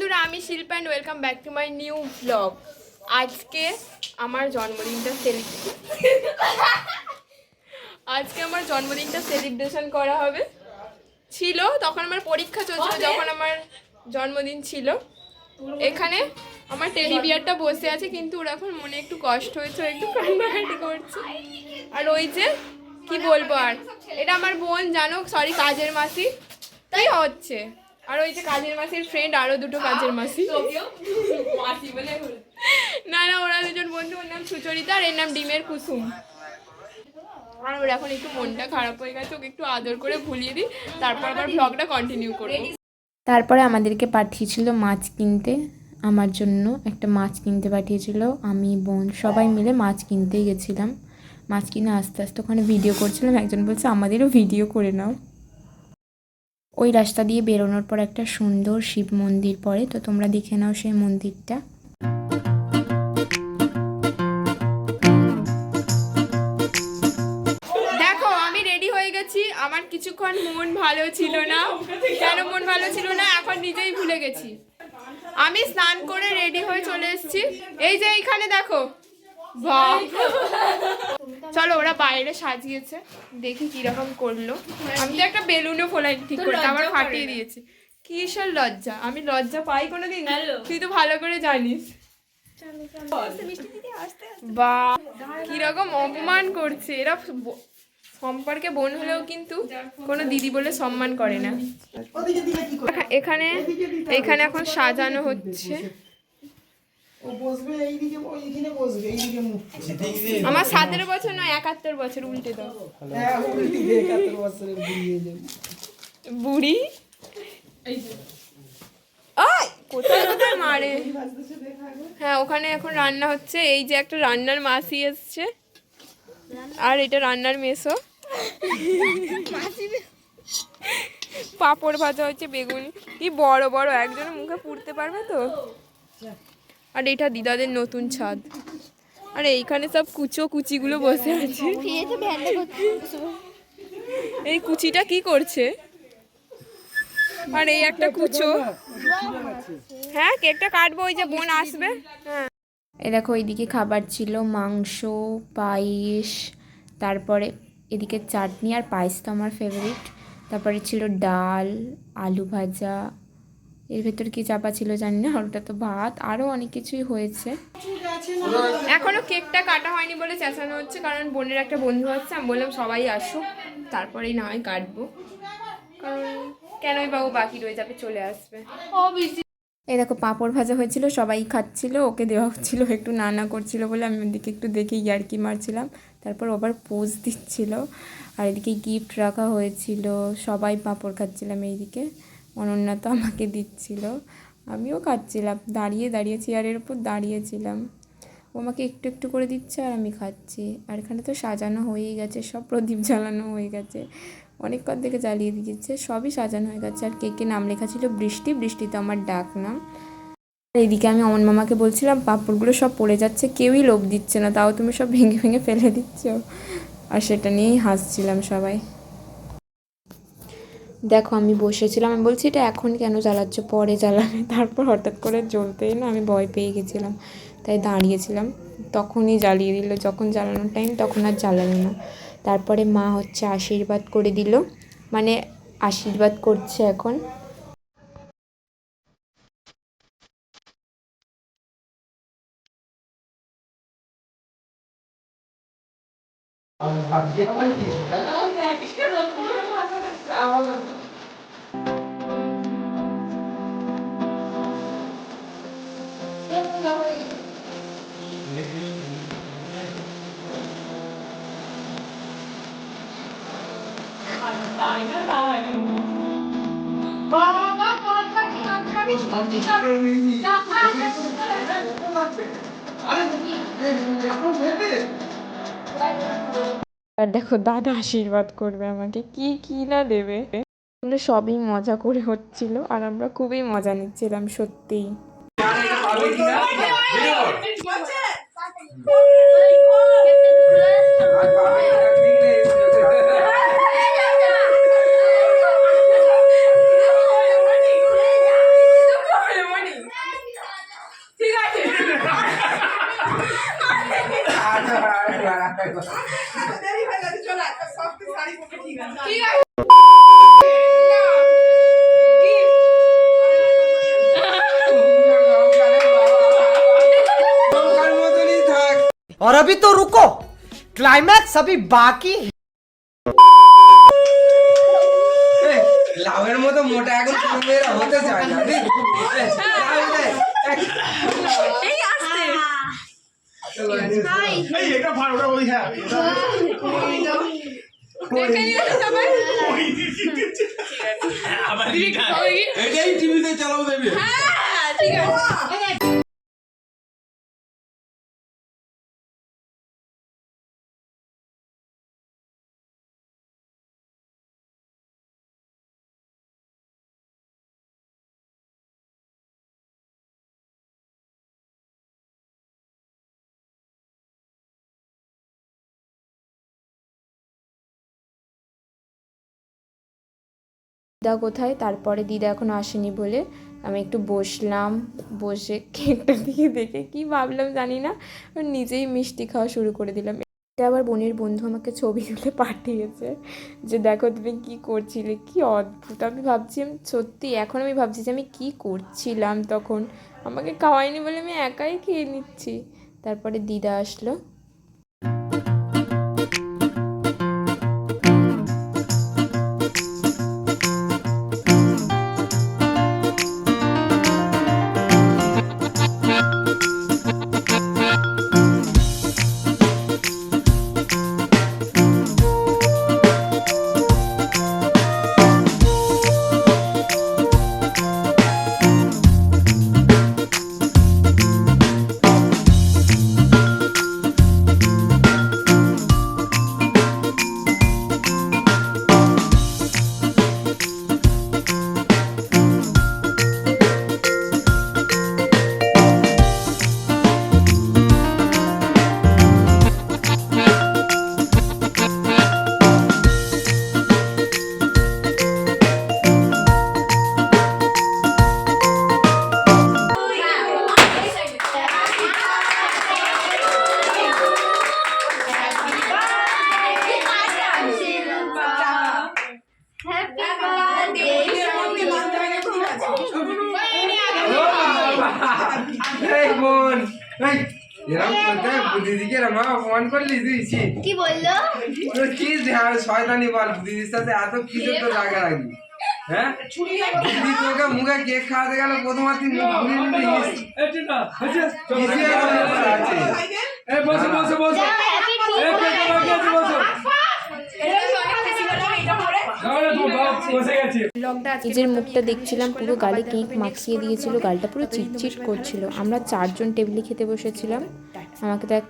বন্ধুরা, আমি Shilpa and welcome back to my new blog. আজকে আমার জন্মদিনটা সেলিব্রেশন করা হবে। ছিল তখন আমার পরীক্ষা চলছিল, যখন আমার জন্মদিন ছিল। এখানে আমার টেডি বিয়ারটা বসে আছে, কিন্তু ওর এখন মনে একটু কষ্ট হয়েছে, একটু কান্নাকাটি করছে। আর ওই যে কি বলবো, আর এটা আমার বোন, জানো, সরি, কাজের মাসি। তাই হচ্ছে। আর ওই যে কাজের মাসির ফ্রেন্ড, আরো দুটো কাজের মাসি। না না, ওরা দুজন বন্ধু। ওর নাম সুচরিতা আর এর নাম ডিমের কুসুম। আর ওর এখন একটু মনটা খারাপ হয়ে গেছে, ওকে একটু আদর করে ভুলিয়ে দিই, তারপর আবার ব্লগটা কন্টিনিউ করবো। তারপরে আমাদেরকে পাঠিয়েছিল মাছ কিনতে, আমার জন্য একটা মাছ কিনতে পাঠিয়েছিল। আমি বোন সবাই মিলে মাছ কিনতেই গেছিলাম। মাছ কিনে আস্তে আস্তে ওখানে ভিডিও করছিলাম। একজন বলছে আমাদেরও ভিডিও করে নাও। ওই রাস্তা দিয়ে বেরোনোর পর একটা সুন্দর শিব মন্দির পড়ে, তো তোমরা দেখে নাও সেই মন্দিরটা। দেখো, আমি রেডি হয়ে গেছি। আমার কিছুক্ষণ মন ভালো ছিল না। কেন মন ভালো ছিল না এখন নিজেই ভুলে গেছি। আমি স্নান করে রেডি হয়ে চলে এসেছি। এই যে এইখানে দেখো, বাহ! চলো, ওরা বাইরে সাজিয়েছে, দেখি কিরকম করলো। আমি তো একটা বেলুনও ফোলাই ঠিক করতে, আবার ফাটিয়ে দিয়েছি। কিসের লজ্জা? আমি লজ্জা পাই কোনোদিন? তুই তো ভালো করে জানিস। বাহ, কিরকম অপমান করছে এরা। সম্পর্কে বোন হলেও কিন্তু কোনো দিদি বলে সম্মান করে না। এখানে এখানে এখন সাজানো হচ্ছে। আমার 17 বছর নয়, 71 বছর। উল্টে দাও। বুড়ি কোথায় কোথায় মারে। হ্যাঁ, ওখানে এখন রান্না হচ্ছে। এই যে একটা রান্নার মাসি এসছে, আর এটা রান্নার মেসো। পাঁপড় ভাজা হচ্ছে, বেগুন কি বড় বড়, একজনের মুখে পুড়তে পারবে তো। আর এটা দিদাদের নতুন ছাদ। আর এইখানে সব কুচিগুলো বসে আছে। এই কুচিটা কি করছে? আর এই একটা কুচো। হ্যাঁ, কেকটা কাটবো, ওই যে বোন আসবে। হ্যাঁ, এ দেখো, এইদিকে খাবার ছিল মাংস, পায়েস, তারপরে এদিকে চাটনি, আর পায়েস তো আমার ফেভারিট। তারপরে ছিল ডাল, আলু ভাজা, এর ভেতর কি চাপা ছিল জানি না, আর ওটা তো ভাত, আরও অনেক কিছুই হয়েছে। এখনো কেকটা কাটা হয়নি বলে চেঁচানো হচ্ছে, কারণ বোনের একটা বন্ধু হচ্ছে। আমি বললাম সবাই আসুক, তারপরেই না হয় কাটবো, কারণ কেনই বাবু বাকি রয়ে যাবে, চলে আসবে। এই দেখো, পাঁপড় ভাজা হয়েছিল, সবাই খাচ্ছিল, ওকে দেওয়া হচ্ছিল, একটু নানা করছিল বলে আমি ওদিকে একটু দেখে ইয়ার্কি মারছিলাম। তারপর আবার পোজ দিচ্ছিল। আর এদিকে গিফট রাখা হয়েছিল, সবাই পাঁপড় খাচ্ছিলাম। এইদিকে অনন্যা তো আমাকে দিচ্ছিল, আমিও খাচ্ছিলাম, দাঁড়িয়ে দাঁড়িয়ে চেয়ারের উপর দাঁড়িয়েছিলাম। ও আমাকে একটু একটু করে দিচ্ছে আর আমি খাচ্ছি। আর এখানে তো সাজানো হয়েই গেছে, সব প্রদীপ জ্বালানো হয়ে গেছে, অনেকক্ষণ থেকে জ্বালিয়ে দিয়েছে, সবই সাজানো হয়ে গেছে। আর কেকে নাম লেখা ছিল বৃষ্টি, বৃষ্টি তো আমার ডাক নাম। আর এদিকে আমি অমন মামাকে বলছিলাম পাঁপড়গুলো সব পড়ে যাচ্ছে, কেউই লোভ দিচ্ছে না, তাও তুমি সব ভেঙে ভেঙে ফেলে দিচ্ছ। আর সেটা নিয়েই হাসছিলাম সবাই। দেখো, আমি বসেছিলাম, আমি বলছি এটা এখন কেন জ্বালাচ্ছ, পরে জ্বালাবে। তারপর হঠাৎ করে জ্বলতেই না আমি ভয় পেয়ে গেছিলাম, তাই দাঁড়িয়েছিলাম। তখনই জ্বালিয়ে দিল, যখন জ্বালানোর টাইম তখন আর জ্বালালো না। তারপরে মা হচ্ছে আশীর্বাদ করে দিল, মানে আশীর্বাদ করছে এখন। আর দেখো, দাদা আশীর্বাদ করবে আমাকে, কি কি না দেবে। এগুলো সবই মজা করে হচ্ছিল, আর আমরা খুবই মজা নিচ্ছিলাম সত্যিই। और अभी तो रुको, क्लाइमैक्स अभी बाकी है। লাউয়ের মতো মোটা এখন কোনো মেয়েরা হতে চায় না। এটাই টিভিতে চালাও দেবে। দিদা কোথায়? তারপরে দিদা এখন আসেনি বলে আমি একটু বসলাম, বসে কেকটা দিকে দেখে কি ভাবলাম জানি না, নিজেই মিষ্টি খাওয়া শুরু করে দিলাম। এটা আবার বোনের বন্ধু আমাকে ছবি তুলে পাঠিয়েছে যে দেখো তুমি কি করছিলে, কি অদ্ভুত। আমি ভাবছি সত্যি, এখন আমি ভাবছি যে আমি কি করছিলাম তখন, আমাকে খাওয়াইনি বলে আমি একাই খেয়ে নিচ্ছি। তারপরে দিদা আসলো। এই বোন, এই এরকম করতে দিদিকে এরকম অপমান করলি দিয়েছি। কি বললো? তোর কি শয়তানি বল, দিদির সাথে এত কিছু তো রাগারাগি। হ্যাঁ, দিদি তোকে মুখে কেক খাওয়াতে গেল, প্রথমবার তুই মুখ ঘুরিয়ে নিলি। নিজের মুখটা দেখছিলাম, পুরো গালে কেক মাখিয়ে দিয়েছিল, গালটা পুরো চিটচিট করছিল। আমরা 4 জন টেবিলে খেতে বসেছিলাম, আমাকে তো